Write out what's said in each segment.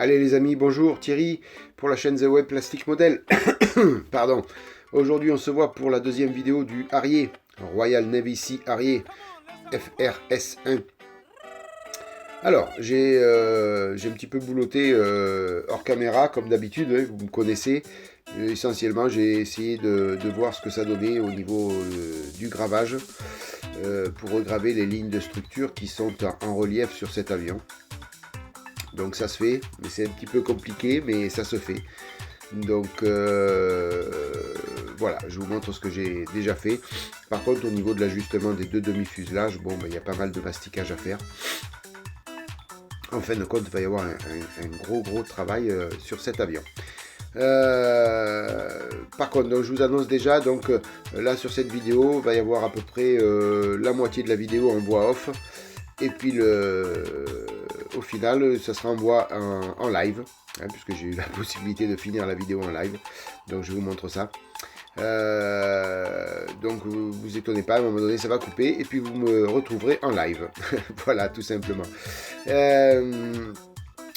Allez les amis, bonjour, Thierry pour la chaîne The Web Plastic Model. Pardon. Aujourd'hui on se voit pour la deuxième vidéo du Harrier, Royal Navy Sea Harrier FRS1. Alors, j'ai un petit peu boulotté hors caméra comme d'habitude, hein, vous me connaissez. Essentiellement j'ai essayé de voir ce que ça donnait au niveau du gravage pour regraver les lignes de structure qui sont en relief sur cet avion. Donc ça se fait, mais c'est un petit peu compliqué, mais ça se fait. Donc voilà, je vous montre ce que j'ai déjà fait. Par contre, au niveau de l'ajustement des deux demi-fuselages, bon, il y a pas mal de masticage à faire. En fin de compte, il va y avoir un gros travail sur cet avion. Par contre, donc, je vous annonce déjà, donc là sur cette vidéo, il va y avoir à peu près la moitié de la vidéo en voix off. Et puis au final, ça sera en live, hein, puisque j'ai eu la possibilité de finir la vidéo en live. Donc je vous montre ça. Donc vous étonnez pas, à un moment donné ça va couper et puis vous me retrouverez en live. Voilà, tout simplement.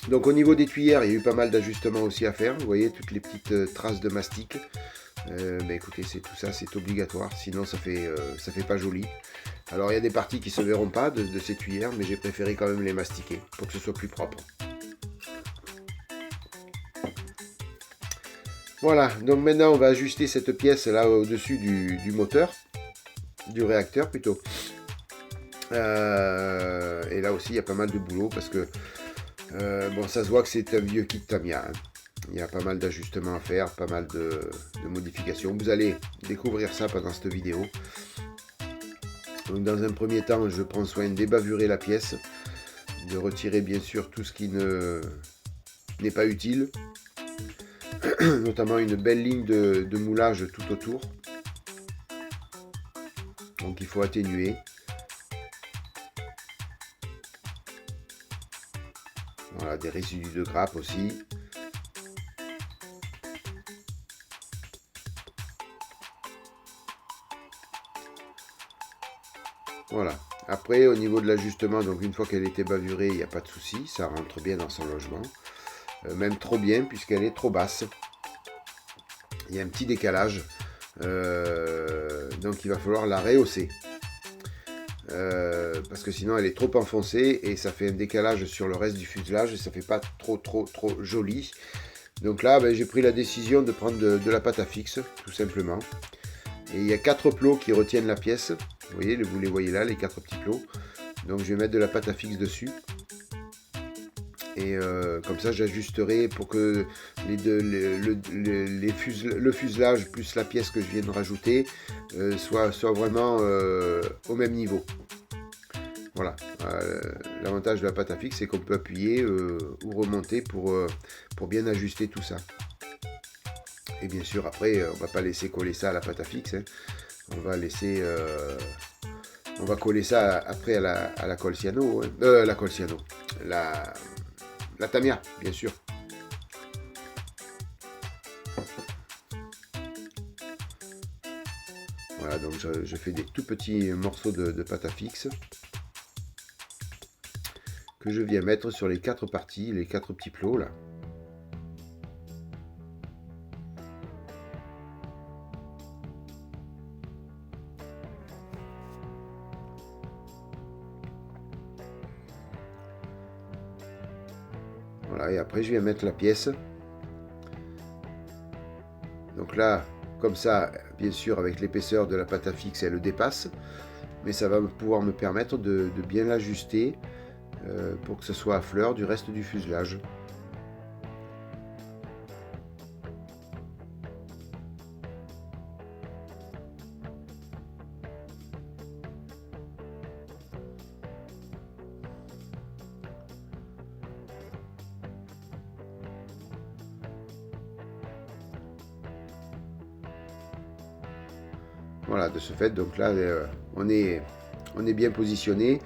Donc au niveau des tuyères, il y a eu pas mal d'ajustements aussi à faire. Vous voyez toutes les petites traces de mastic. Écoutez, c'est tout ça, c'est obligatoire, sinon ça fait pas joli. Alors il y a des parties qui se verront pas de ces tuyères, mais j'ai préféré quand même les mastiquer pour que ce soit plus propre. Voilà, donc maintenant on va ajuster cette pièce là au-dessus du moteur, du réacteur plutôt. Et là aussi il y a pas mal de boulot parce que bon, ça se voit que c'est un vieux kit Tamiya. Hein. Il y a pas mal d'ajustements à faire, pas mal de modifications. Vous allez découvrir ça pendant cette vidéo. Donc dans un premier temps, je prends soin d'ébavurer la pièce, de retirer bien sûr tout ce qui n'est pas utile, notamment une belle ligne de moulage tout autour. Donc il faut atténuer. Voilà, des résidus de grappe aussi. Voilà. Après, au niveau de l'ajustement, donc une fois qu'elle était bavurée, il n'y a pas de souci, ça rentre bien dans son logement. Même trop bien, puisqu'elle est trop basse. Il y a un petit décalage. Donc il va falloir la rehausser. Parce que sinon elle est trop enfoncée et ça fait un décalage sur le reste du fuselage et ça fait pas trop joli. Donc là, j'ai pris la décision de prendre de la pâte à fixe, tout simplement. Et il y a 4 plots qui retiennent la pièce. Vous les voyez là, les 4 petits plots. Donc je vais mettre de la pâte à fixe dessus. Et comme ça, j'ajusterai pour que le fuselage plus la pièce que je viens de rajouter soit vraiment au même niveau. Voilà. L'avantage de la pâte à fixe, c'est qu'on peut appuyer ou remonter pour bien ajuster tout ça. Et bien sûr, après, on va pas laisser coller ça à la pâte à fixe. Hein. On va laisser... on va coller ça après à la colle cyano. Hein. La colle cyano. La Tamiya, bien sûr. Voilà, donc je fais des tout petits morceaux de pâte à fixe que je viens mettre sur les 4 parties, les 4 petits plots là. Voilà, et après je viens mettre la pièce. Donc là, comme ça, bien sûr, avec l'épaisseur de la pâte à fixe, elle le dépasse. Mais ça va pouvoir me permettre de bien l'ajuster pour que ce soit à fleur du reste du fuselage. Voilà, de ce fait, donc là, on est bien positionné.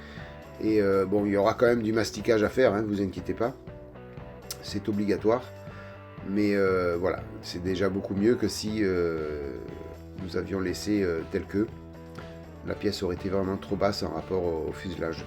Et bon, il y aura quand même du masticage à faire, hein, ne vous inquiétez pas. C'est obligatoire. Mais voilà, c'est déjà beaucoup mieux que si nous avions laissé tel que. La pièce aurait été vraiment trop basse en rapport au fuselage.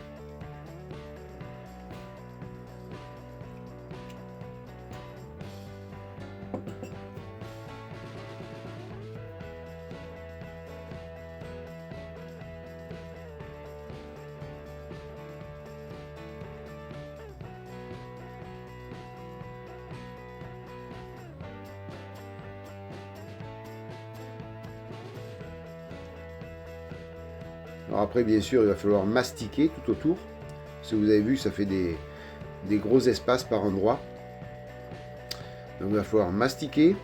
Alors après, bien sûr, il va falloir mastiquer tout autour. Si vous avez vu, ça fait des gros espaces par endroit. Donc il va falloir mastiquer.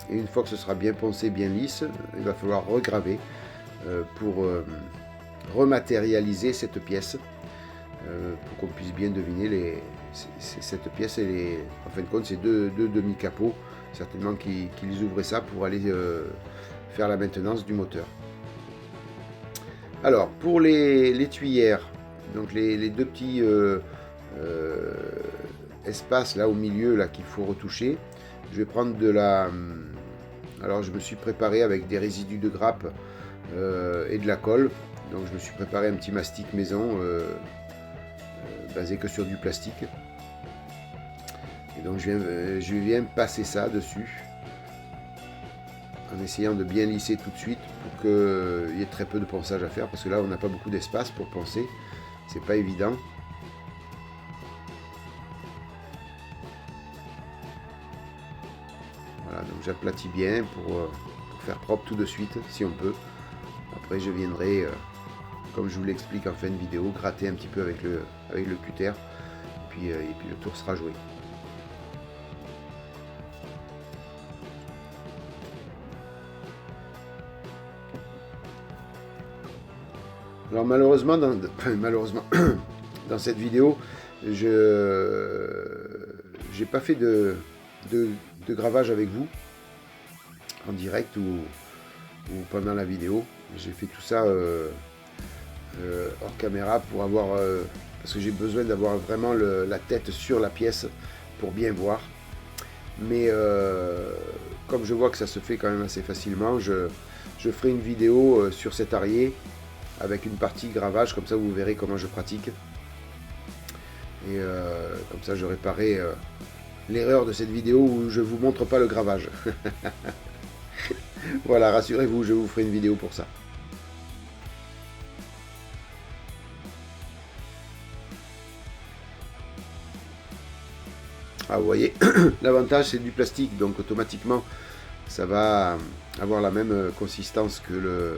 Et une fois que ce sera bien poncé, bien lisse, il va falloir regraver pour rematérialiser cette pièce. Pour qu'on puisse bien deviner cette pièce. En fin de compte, c'est deux demi-capots. Certainement qu'ils ouvraient ça pour aller faire la maintenance du moteur. Alors, pour les tuyères, donc les deux petits espaces là au milieu là qu'il faut retoucher, je vais prendre de la... Alors, je me suis préparé avec des résidus de grappe et de la colle. Donc, je me suis préparé un petit mastic maison basé que sur du plastique. Et donc, je viens passer ça dessus en essayant de bien lisser tout de suite pour qu'il y ait très peu de ponçage à faire, parce que là on n'a pas beaucoup d'espace pour poncer, c'est pas évident. Voilà, donc j'aplatis bien pour faire propre tout de suite si on peut. Après je viendrai, comme je vous l'explique en fin de vidéo, gratter un petit peu avec le cutter, et puis le tour sera joué. Alors malheureusement, dans cette vidéo, je n'ai pas fait de gravage avec vous en direct ou pendant la vidéo. J'ai fait tout ça hors caméra pour avoir, parce que j'ai besoin d'avoir vraiment la tête sur la pièce pour bien voir. Mais comme je vois que ça se fait quand même assez facilement, je ferai une vidéo sur cet Harrier avec une partie gravage, comme ça vous verrez comment je pratique. Et comme ça je réparerai l'erreur de cette vidéo où je ne vous montre pas le gravage. Voilà, rassurez-vous, je vous ferai une vidéo pour ça. Ah, vous voyez, l'avantage c'est du plastique, donc automatiquement ça va avoir la même consistance que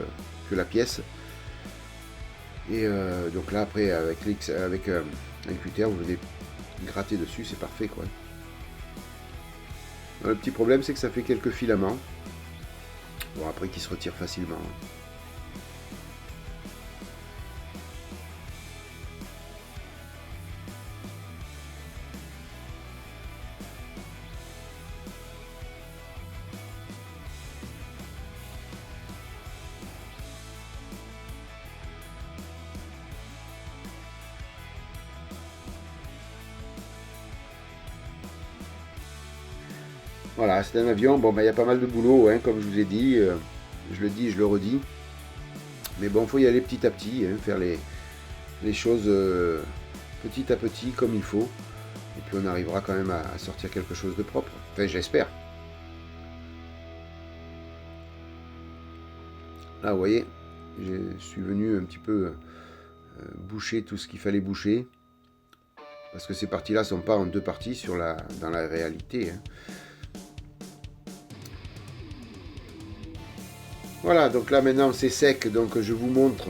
la pièce. Et donc là après avec un cutter vous venez gratter dessus, c'est parfait quoi. Le petit problème c'est que ça fait quelques filaments, bon après qui se retirent facilement. Voilà, c'est un avion, bon, il y a pas mal de boulot, hein, comme je vous ai dit, je le dis, je le redis. Mais bon, il faut y aller petit à petit, hein, faire les choses petit à petit, comme il faut. Et puis on arrivera quand même à sortir quelque chose de propre. Enfin, j'espère. Là, vous voyez, je suis venu un petit peu boucher tout ce qu'il fallait boucher. Parce que ces parties-là ne sont pas en deux parties dans la réalité. Hein. Voilà, donc là maintenant c'est sec, donc je vous montre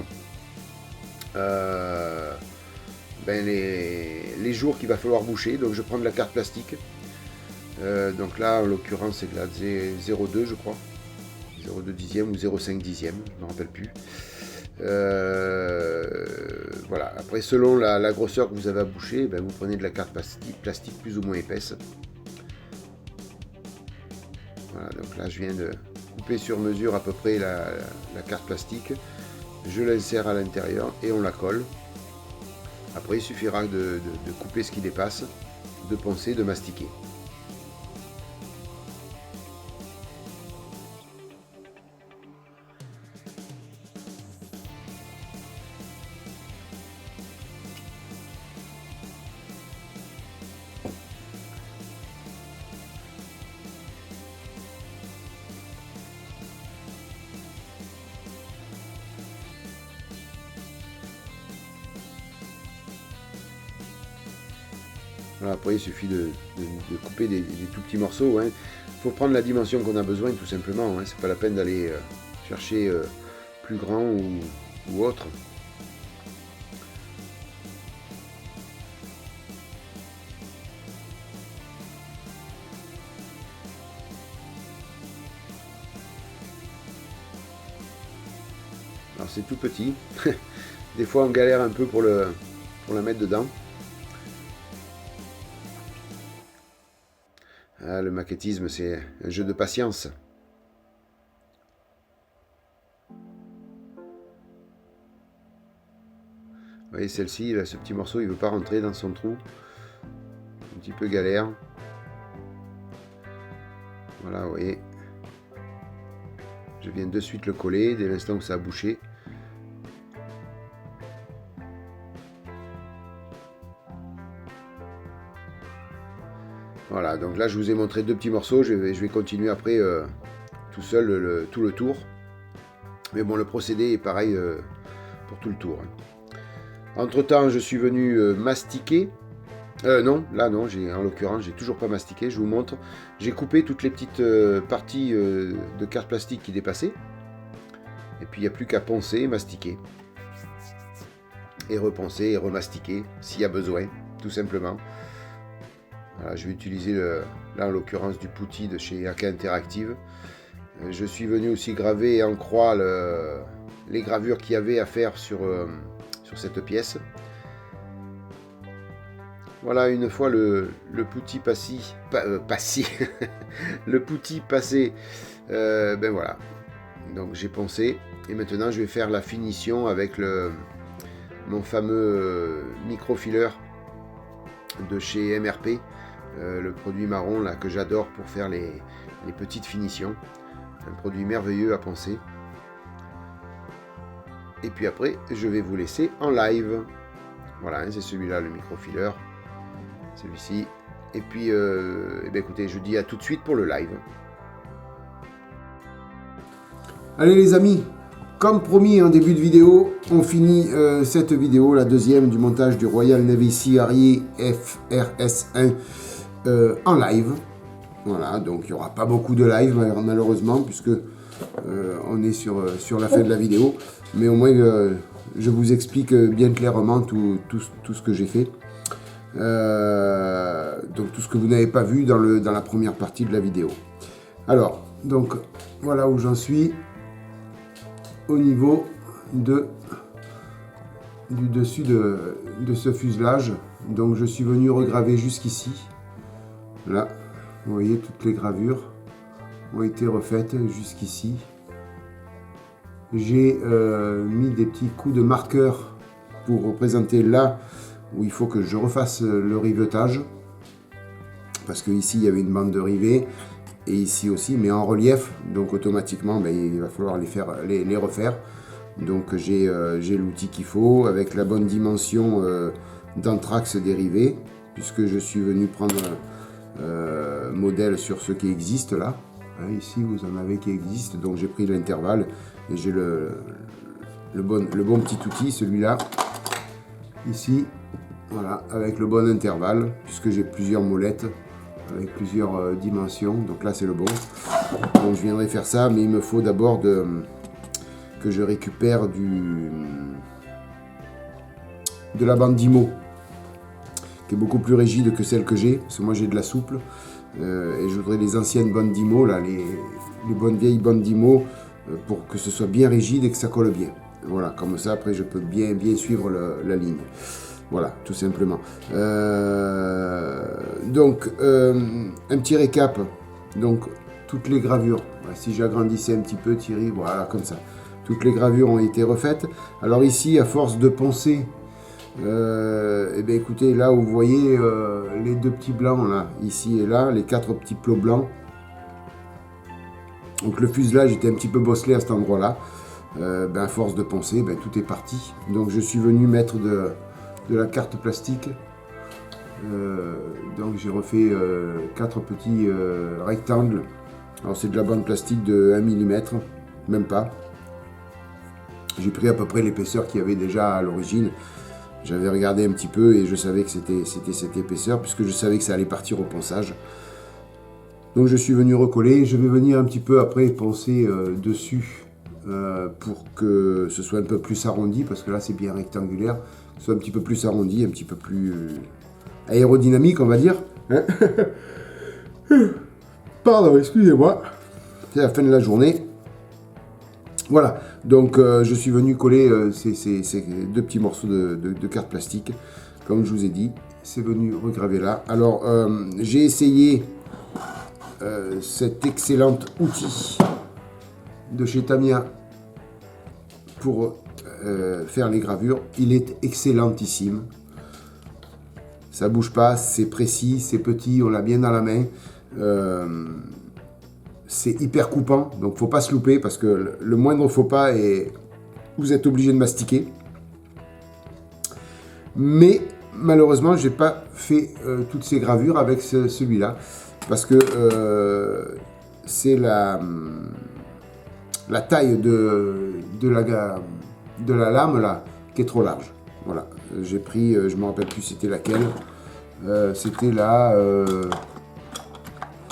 les jours qu'il va falloir boucher. Donc je prends de la carte plastique. Donc là en l'occurrence c'est de la 0,2 je crois. 0,2 dixième ou 0,5 dixième, je ne me rappelle plus. Voilà, après selon la grosseur que vous avez à boucher, vous prenez de la carte plastique plus ou moins épaisse. Voilà, donc là je viens de couper sur mesure à peu près la carte plastique, je l'insère à l'intérieur et on la colle. Après il suffira de couper ce qui dépasse, de poncer, de mastiquer. Voilà, après il suffit de couper des tout petits morceaux. Il faut prendre la dimension qu'on a besoin tout simplement. C'est pas la peine d'aller chercher plus grand ou autre. c'est tout petit. Des fois on galère un peu pour la mettre dedans. Ah, le maquettisme, c'est un jeu de patience. Vous voyez, celle-ci, ce petit morceau, il ne veut pas rentrer dans son trou. Un petit peu galère. Voilà, vous voyez. Je viens de suite le coller dès l'instant où ça a bouché. Voilà, donc là je vous ai montré 2 petits morceaux, je vais continuer après tout seul tout le tour. Mais bon, le procédé est pareil pour tout le tour. Entre temps, je suis venu mastiquer. Non, là non, en l'occurrence, j'ai toujours pas mastiqué, je vous montre. J'ai coupé toutes les petites parties de carte plastique qui dépassaient. Et puis il n'y a plus qu'à poncer et mastiquer. Et reponcer et remastiquer s'il y a besoin, tout simplement. Voilà, je vais utiliser là en l'occurrence du putty de chez AK Interactive. Je suis venu aussi graver en croix les gravures qu'il y avait à faire sur cette pièce. Voilà, une fois le putty le putty passé, ben voilà. Donc j'ai poncé et maintenant je vais faire la finition avec mon fameux microfileur de chez MRP. Le produit marron là que j'adore pour faire les petites finitions. Un produit merveilleux à poncer. Et puis après, je vais vous laisser en live. Voilà, hein, c'est celui-là le microfileur. Celui-ci. Et puis, eh bien, écoutez, je dis à tout de suite pour le live. Allez les amis, comme promis en début de vidéo, on finit cette vidéo, la deuxième du montage du Royal Navy Sea Harrier FRS1 en live. Voilà, donc il n'y aura pas beaucoup de live malheureusement puisque on est sur la fin de la vidéo. Mais au moins je vous explique bien clairement tout ce que j'ai fait. Donc tout ce que vous n'avez pas vu dans la première partie de la vidéo. Alors, donc voilà où j'en suis au niveau du dessus de ce fuselage. Donc je suis venu regraver jusqu'ici. Là, vous voyez, toutes les gravures ont été refaites jusqu'ici. J'ai mis des petits coups de marqueur pour représenter là où il faut que je refasse le rivetage. Parce que ici il y avait une bande de rivets et ici aussi, mais en relief. Donc automatiquement, ben, il va falloir les refaire. Donc j'ai l'outil qu'il faut avec la bonne dimension d'anthrax des rivets, puisque je suis venu prendre modèle sur ce qui existe là. Ici vous en avez qui existe, donc j'ai pris l'intervalle et j'ai le bon petit outil, celui-là ici, voilà, avec le bon intervalle, puisque j'ai plusieurs molettes avec plusieurs dimensions. Donc là c'est le bon, donc je viendrai faire ça, mais il me faut d'abord que je récupère de la bande d'IMO qui est beaucoup plus rigide que celle que j'ai, parce que moi j'ai de la souple, et je voudrais les anciennes bandes d'IMO, là, les bonnes vieilles bandes d'IMO, pour que ce soit bien rigide et que ça colle bien. Voilà, comme ça après je peux bien suivre la ligne. Voilà, tout simplement. Donc, un petit récap. Donc, toutes les gravures, si j'agrandissais un petit peu Thierry, voilà, comme ça. Toutes les gravures ont été refaites. Alors ici, à force de poncer, eh bien écoutez, là où vous voyez les deux petits blancs, là, ici et là, les 4 petits plots blancs. Donc le fuselage était un petit peu bosselé à cet endroit-là. Ben, à force de poncer, ben, tout est parti. Donc je suis venu mettre de la carte plastique. Donc j'ai refait 4 petits rectangles. Alors c'est de la bande plastique de 1 mm, même pas. J'ai pris à peu près l'épaisseur qu'il y avait déjà à l'origine. J'avais regardé un petit peu et je savais que c'était cette épaisseur, puisque je savais que ça allait partir au ponçage. Donc je suis venu recoller. Je vais venir un petit peu après poncer dessus pour que ce soit un peu plus arrondi, parce que là c'est bien rectangulaire. Que ce soit un petit peu plus arrondi, un petit peu plus aérodynamique, on va dire. Hein. Pardon, excusez-moi. C'est la fin de la journée. Voilà, donc je suis venu coller ces deux petits morceaux de carte plastique, comme je vous ai dit, c'est venu regraver là. Alors, j'ai essayé cet excellent outil de chez Tamiya pour faire les gravures. Il est excellentissime. Ça bouge pas, c'est précis, c'est petit, on l'a bien dans la main. C'est hyper coupant, donc faut pas se louper parce que le moindre faux pas et vous êtes obligé de mastiquer. Mais malheureusement, j'ai pas fait toutes ces gravures avec celui-là parce que c'est la taille de la lame là qui est trop large. Voilà, j'ai pris, je me rappelle plus c'était laquelle. C'était la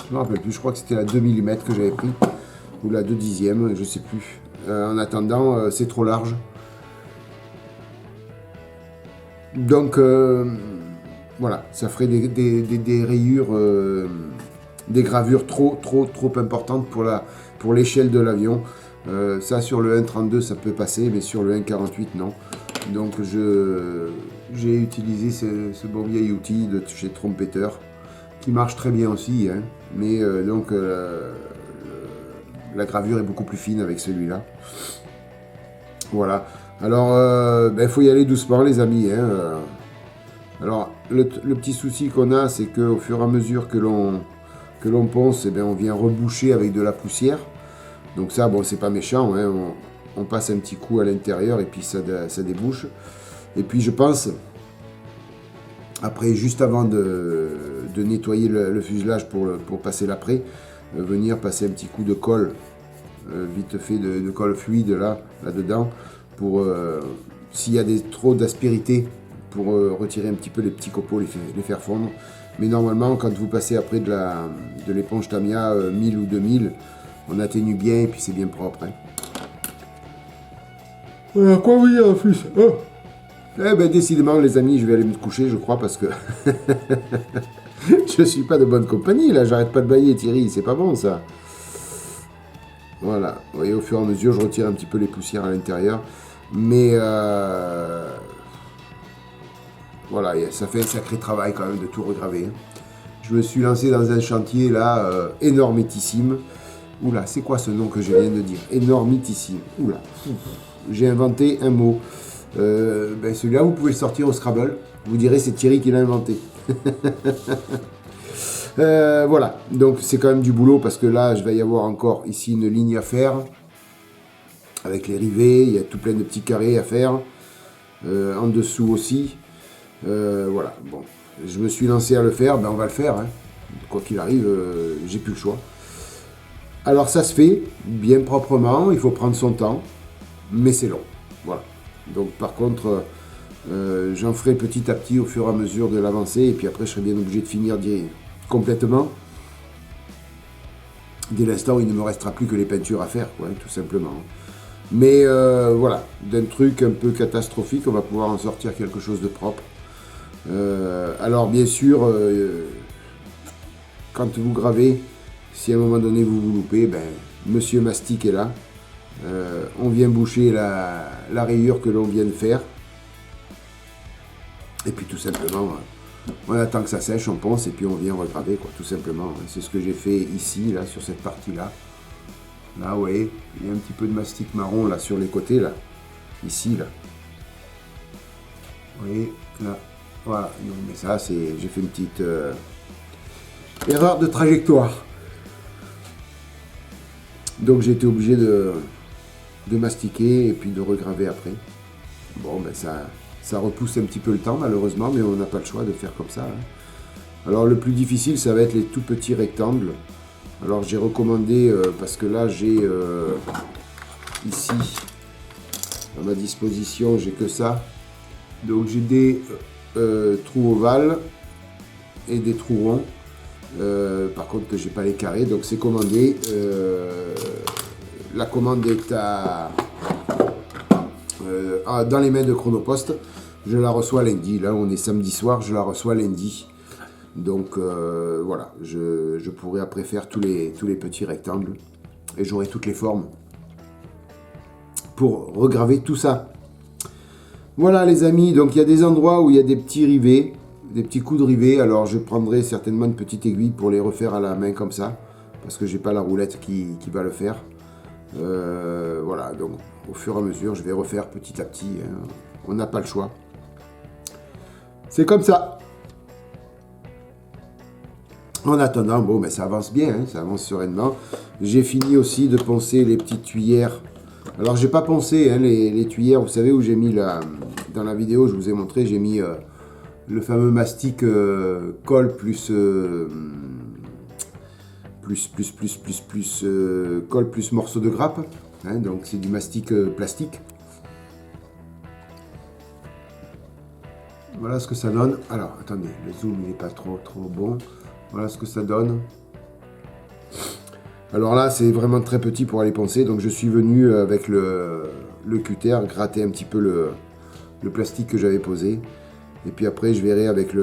je me rappelle plus, je crois que c'était la 2 mm que j'avais pris, ou la 2 dixièmes, je sais plus. En attendant, c'est trop large. Donc, voilà, ça ferait des rayures, des gravures trop importantes pour l'échelle de l'avion. Ça, sur le 1.32, ça peut passer, mais sur le 1.48, non. Donc, j'ai utilisé ce bon vieil outil de chez Trompeter, qui marche très bien aussi, hein. Mais donc la gravure est beaucoup plus fine avec celui-là. Voilà. Alors, faut y aller doucement, les amis, hein. Alors, le petit souci qu'on a, c'est qu'au fur et à mesure que l'on ponce, on vient reboucher avec de la poussière. Donc ça, bon, c'est pas méchant, hein. On passe un petit coup à l'intérieur et puis ça débouche. Et puis je pense, après, juste avant de nettoyer le fuselage pour passer l'après, venir passer un petit coup de colle, vite fait de colle fluide là-dedans, pour s'il y a trop d'aspérité, pour retirer un petit peu les petits copeaux, les faire fondre. Mais normalement, quand vous passez après de l'éponge Tamiya 1000 ou 2000, on atténue bien et puis c'est bien propre, hein. Voilà, quoi oui, en plus. Oh. Eh ben, décidément, les amis, je vais aller me coucher, je crois, parce que je suis pas de bonne compagnie, là. J'arrête pas de bailler, Thierry, c'est pas bon, ça. Voilà. Vous voyez, au fur et à mesure, je retire un petit peu les poussières à l'intérieur. Mais, voilà, ça fait un sacré travail, quand même, de tout regraver, hein. Je me suis lancé dans un chantier, là, énormitissime. Oula, c'est quoi ce nom que je viens de dire? Énormitissime. Oula. J'ai inventé un mot. Celui-là, vous pouvez le sortir au Scrabble. Vous direz c'est Thierry qui l'a inventé. Voilà, donc c'est quand même du boulot parce que là, je vais y avoir encore ici une ligne à faire avec les rivets. Il y a tout plein de petits carrés à faire. En dessous aussi. Voilà, bon. Je me suis lancé à le faire. On va le faire, hein. Quoi qu'il arrive, j'ai plus le choix. Alors ça se fait bien proprement. Il faut prendre son temps. Mais c'est long. Voilà. Donc par contre, j'en ferai petit à petit au fur et à mesure de l'avancée, et puis après je serai bien obligé de finir complètement. Dès l'instant où il ne me restera plus que les peintures à faire, quoi, tout simplement. Mais voilà, d'un truc un peu catastrophique, on va pouvoir en sortir quelque chose de propre. Alors bien sûr, quand vous gravez, si à un moment donné vous vous loupez, Monsieur Mastic est là. On vient boucher la rayure que l'on vient de faire. Et puis tout simplement, on attend que ça sèche, on ponce et puis on vient regraver, quoi, tout simplement. C'est ce que j'ai fait ici, là, sur cette partie-là. Là, vous voyez, il y a un petit peu de mastic marron, là, sur les côtés, là. Ici, là. Vous voyez, là. Voilà, donc, mais ça, j'ai fait une petite erreur de trajectoire. Donc j'ai été obligé de mastiquer et puis de regraver après. Bon, ça repousse un petit peu le temps malheureusement, mais on n'a pas le choix de faire comme ça, hein. Alors le plus difficile, ça va être les tout petits rectangles. Alors j'ai recommandé, parce que là j'ai ici à ma disposition, j'ai que ça. Donc j'ai des trous ovales et des trous ronds. Par contre que j'ai pas les carrés, donc c'est commandé. La commande est dans les mains de Chronopost. Je la reçois lundi. Là on est samedi soir, je la reçois lundi. Donc voilà, je pourrai après faire tous les petits rectangles et j'aurai toutes les formes. pour regraver tout ça. Voilà les amis, donc il y a des endroits où il y a des petits rivets, des petits coups de rivets. Alors je prendrai certainement une petite aiguille pour les refaire à la main comme ça, parce que j'ai pas la roulette qui va le faire. Voilà, donc au fur et à mesure, je vais refaire petit à petit. Hein. On n'a pas le choix. C'est comme ça. En attendant, bon, ben, ça avance bien, hein, ça avance sereinement. J'ai fini aussi de poncer les petites tuyères. Alors, j'ai pas poncé hein, les tuyères, vous savez où j'ai mis dans la vidéo, je vous ai montré, j'ai mis le fameux mastic colle plus colle plus morceau de grappe. Hein, donc, c'est du mastic plastique. Voilà ce que ça donne. Alors, attendez, le zoom il n'est pas trop bon. Voilà ce que ça donne. Alors là, c'est vraiment très petit pour aller poncer. Donc, je suis venu avec le cutter gratter un petit peu le plastique que j'avais posé. Et puis après, je verrai avec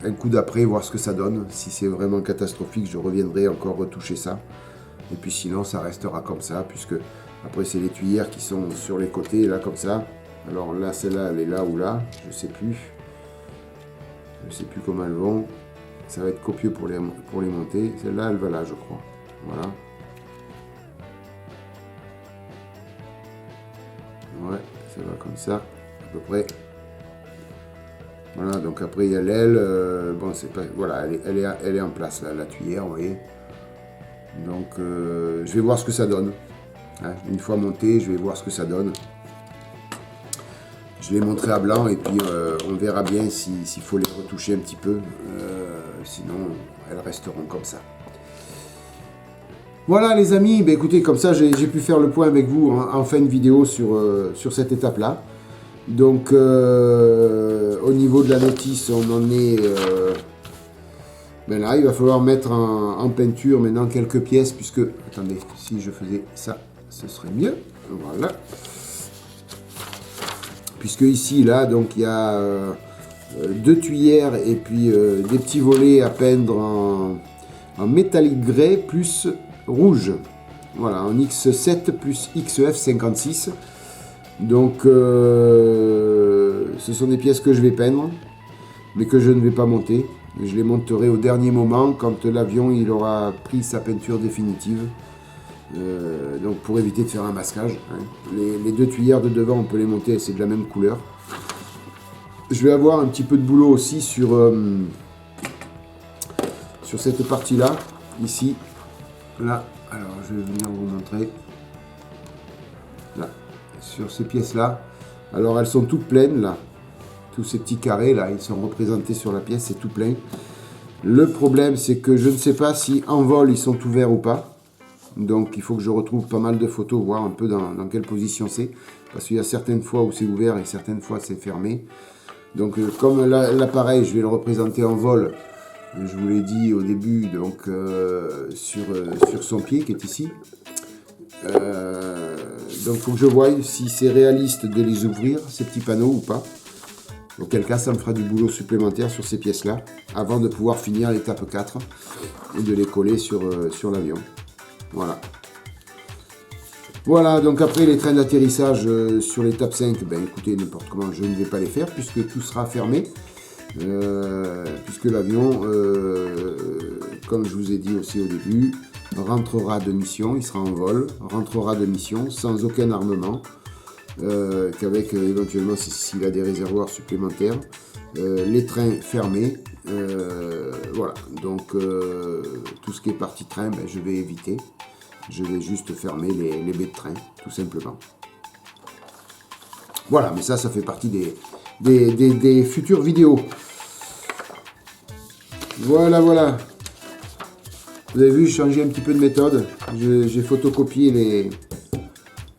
un coup d'après, voir ce que ça donne. Si c'est vraiment catastrophique, je reviendrai encore retoucher ça. Et puis sinon, ça restera comme ça, puisque après, c'est les tuyères qui sont sur les côtés, là, comme ça. Alors là, celle-là, elle est là ou là, je sais plus. Je sais plus comment elles vont. Ça va être copieux pour les monter. Celle-là, elle va là, je crois. Voilà. Ouais, ça va comme ça, à peu près. Voilà, donc après, il y a l'aile. Bon, c'est pas... Voilà, elle est en place, là, la tuyère, vous voyez. Donc, je vais voir ce que ça donne. Hein, une fois monté, je vais voir ce que ça donne. Je les montrerai à blanc et puis on verra bien s'il faut les retoucher un petit peu. Sinon, elles resteront comme ça. Voilà les amis, ben, écoutez, comme ça j'ai pu faire le point avec vous en fin de vidéo sur cette étape-là. Donc au niveau de la notice, on en est... ben là, il va falloir mettre en peinture maintenant quelques pièces puisque... Attendez, si je faisais ça, ce serait mieux. Voilà. Puisque ici, là, donc il y a deux tuyères et puis des petits volets à peindre en métallique grès plus rouge. Voilà, en X7 plus XEF56. Donc, ce sont des pièces que je vais peindre, mais que je ne vais pas monter. Je les monterai au dernier moment, quand l'avion il aura pris sa peinture définitive. Donc pour éviter de faire un masquage, hein. Les deux tuyères de devant on peut les monter, c'est de la même couleur. Je vais avoir un petit peu de boulot aussi sur cette partie là, ici, là, alors je vais venir vous montrer, là, sur ces pièces là, alors elles sont toutes pleines là, tous ces petits carrés là, ils sont représentés sur la pièce, c'est tout plein. Le problème c'est que je ne sais pas si en vol ils sont ouverts ou pas. Donc il faut que je retrouve pas mal de photos, voir un peu dans quelle position c'est. Parce qu'il y a certaines fois où c'est ouvert et certaines fois c'est fermé. Donc comme l'appareil, je vais le représenter en vol, je vous l'ai dit au début, donc sur son pied qui est ici. Donc il faut que je voie si c'est réaliste de les ouvrir, ces petits panneaux ou pas. Auquel cas ça me fera du boulot supplémentaire sur ces pièces-là, avant de pouvoir finir l'étape 4 et de les coller sur l'avion. Voilà. Voilà, donc après les trains d'atterrissage sur l'étape 5, ben écoutez, n'importe comment, je ne vais pas les faire puisque tout sera fermé. Puisque l'avion, comme je vous ai dit aussi au début, rentrera de mission, il sera en vol, rentrera de mission sans aucun armement, qu'avec éventuellement s'il a des réservoirs supplémentaires, les trains fermés. Voilà, donc tout ce qui est partie train, ben, je vais éviter. Je vais juste fermer les baies de train, tout simplement. Voilà, mais ça fait partie des futures vidéos. Voilà, voilà. Vous avez vu, j'ai changé un petit peu de méthode. J'ai photocopié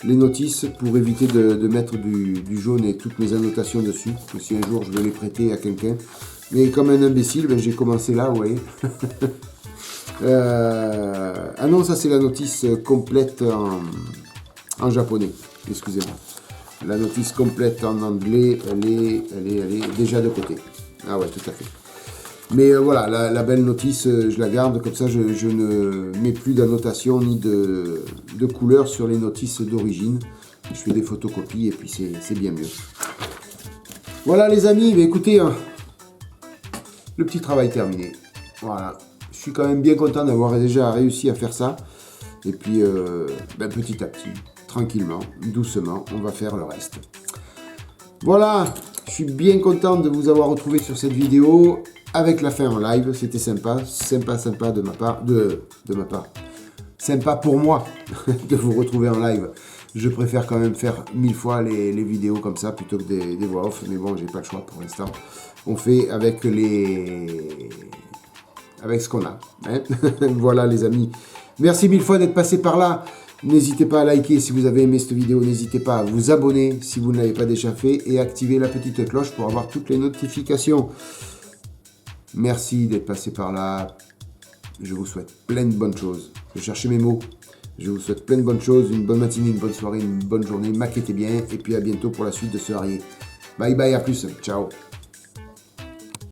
les notices pour éviter de mettre du jaune et toutes mes annotations dessus. Parce que si un jour je veux les prêter à quelqu'un. Mais comme un imbécile, ben, j'ai commencé là, vous voyez. Ah non, ça c'est la notice complète en japonais. Excusez-moi. La notice complète en anglais, elle est déjà de côté. Ah ouais, tout à fait. Mais voilà, la belle notice, je la garde, comme ça je ne mets plus d'annotation ni de couleur sur les notices d'origine. Je fais des photocopies et puis c'est bien mieux. Voilà les amis, mais écoutez, hein, le petit travail terminé. Voilà, je suis quand même bien content d'avoir déjà réussi à faire ça. Et puis, petit à petit, tranquillement, doucement, on va faire le reste. Voilà, je suis bien content de vous avoir retrouvé sur cette vidéo avec la fin en live. C'était sympa de ma part, de ma part. Sympa pour moi de vous retrouver en live. Je préfère quand même faire 1000 fois les vidéos comme ça plutôt que des voix off. Mais bon, j'ai pas le choix pour l'instant. On fait avec ce qu'on a. Hein. Voilà les amis. Merci 1000 fois d'être passé par là. N'hésitez pas à liker si vous avez aimé cette vidéo. N'hésitez pas à vous abonner si vous ne l'avez pas déjà fait. Et activer la petite cloche pour avoir toutes les notifications. Merci d'être passé par là. Je vous souhaite plein de bonnes choses. Je cherchais mes mots. Je vous souhaite plein de bonnes choses. Une bonne matinée, une bonne soirée, une bonne journée. Maquettez bien. Et puis à bientôt pour la suite de ce Harrier. Bye bye, à plus. Ciao.